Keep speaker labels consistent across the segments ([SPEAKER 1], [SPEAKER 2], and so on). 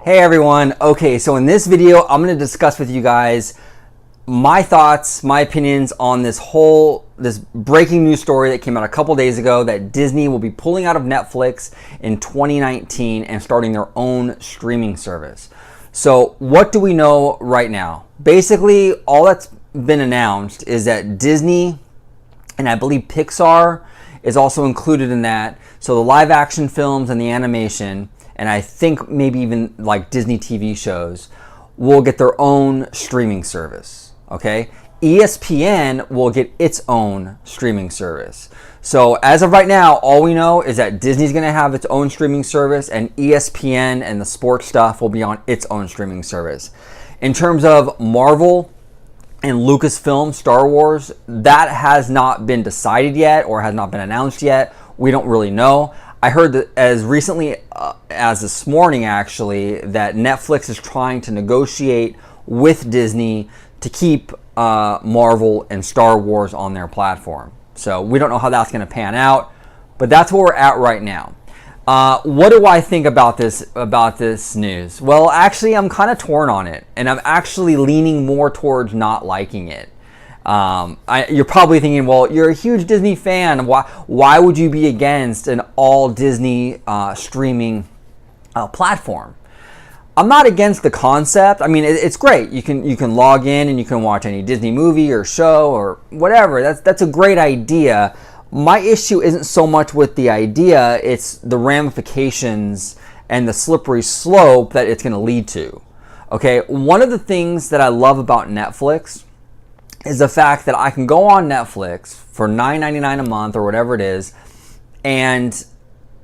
[SPEAKER 1] Hey everyone. Okay, so in this video, I'm going to discuss with you guys my thoughts, my opinions on this breaking news story that came out a couple days ago that Disney will be pulling out of Netflix in 2019 and starting their own streaming service. So what do we know right now? Basically, all that's been announced is that Disney, and I believe Pixar is also included in that. So the live action films and the animation, and I think maybe even like Disney TV shows, will get their own streaming service, okay? ESPN will get its own streaming service. So as of right now, all we know is that Disney's gonna have its own streaming service and ESPN and the sports stuff will be on its own streaming service. In terms of Marvel and Lucasfilm, Star Wars, that has not been decided yet or has not been announced yet. We don't really know. I heard that as recently as this morning, actually, that Netflix is trying to negotiate with Disney to keep Marvel and Star Wars on their platform. So we don't know how that's going to pan out, but that's where we're at right now. What do I think about this news? Well, actually, I'm kind of torn on it, and I'm actually leaning more towards not liking it. You're probably thinking, well, you're a huge Disney fan. Why would you be against an all Disney streaming platform? I'm not against the concept. I mean, it's great. You can log in and you can watch any Disney movie or show or whatever. That's a great idea. My issue isn't so much with the idea, it's the ramifications and the slippery slope that it's going to lead to. Okay, one of the things that I love about Netflix is the fact that I can go on Netflix for $9.99 a month or whatever it is, and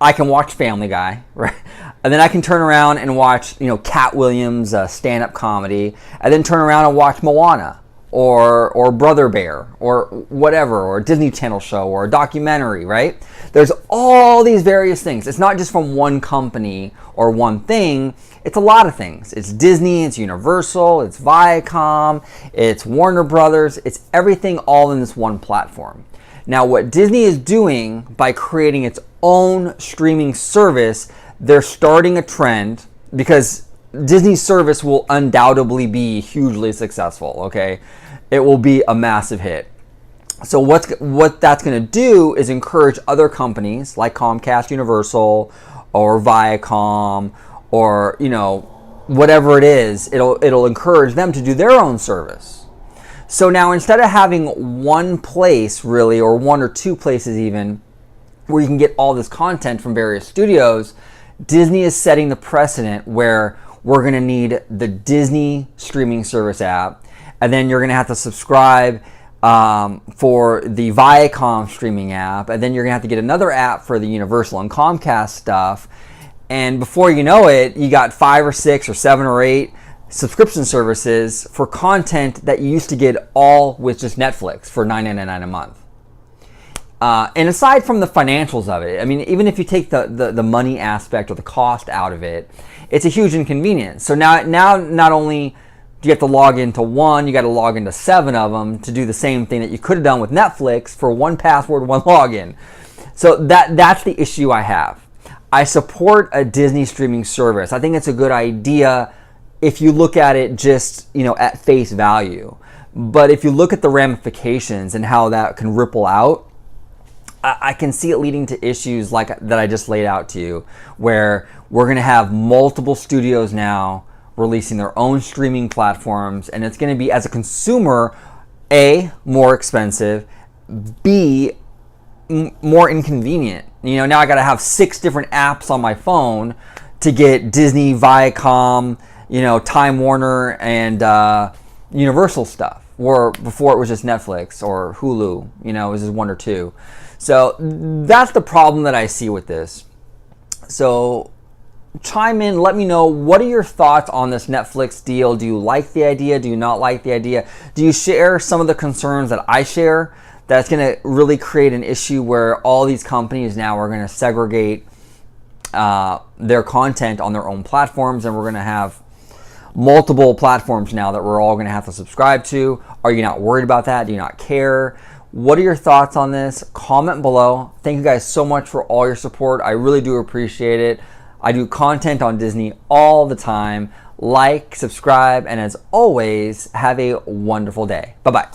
[SPEAKER 1] I can watch Family Guy, right? And then I can turn around and watch, Cat Williams' stand-up comedy, and then turn around and watch Moana or Brother Bear or whatever, or a Disney Channel show or a documentary, right? There's all these various things. It's not just from one company or one thing. It's a lot of things. It's Disney, it's Universal, it's Viacom, it's Warner Brothers. It's everything all in this one platform. Now, what Disney is doing by creating its own streaming service, they're starting a trend because Disney's service will undoubtedly be hugely successful, okay? It will be a massive hit. So what that's going to do is encourage other companies like Comcast, Universal, or Viacom, or whatever it is, it'll encourage them to do their own service. So now instead of having one place really, or one or two places even, where you can get all this content from various studios, Disney is setting the precedent where we're going to need the Disney streaming service app, and then you're going to have to subscribe for the Viacom streaming app, and then you're going to have to get another app for the Universal and Comcast stuff. And before you know it, you got 5 or 6 or 7 or 8 subscription services for content that you used to get all with just Netflix for $9.99 a month. And aside from the financials of it, I mean, even if you take the money aspect or the cost out of it, it's a huge inconvenience. So now not only do you have to log into one, you got to log into 7 of them to do the same thing that you could have done with Netflix for one password, one login. So that's the issue I have. I support a Disney streaming service. I think it's a good idea if you look at it just, at face value. But if you look at the ramifications and how that can ripple out, I can see it leading to issues like that I just laid out to you, where we're going to have multiple studios now releasing their own streaming platforms, and it's going to be, as a consumer, A, more expensive, B, more inconvenient. Now I got to have 6 different apps on my phone to get Disney, Viacom, Time Warner, and Universal stuff. Or before it was just Netflix or Hulu, it was just 1 or 2. So that's the problem that I see with this. So chime in, let me know, what are your thoughts on this Netflix deal? Do you like the idea? Do you not like the idea? Do you share some of the concerns that I share? That's going to really create an issue where all these companies now are going to segregate their content on their own platforms, and we're going to have multiple platforms now that we're all going to have to subscribe to. Are you not worried about that? Do you not care? What are your thoughts on this? Comment below. Thank you guys so much for all your support. I really do appreciate it. I do content on Disney all the time. Like, subscribe, and as always, have a wonderful day. Bye-bye.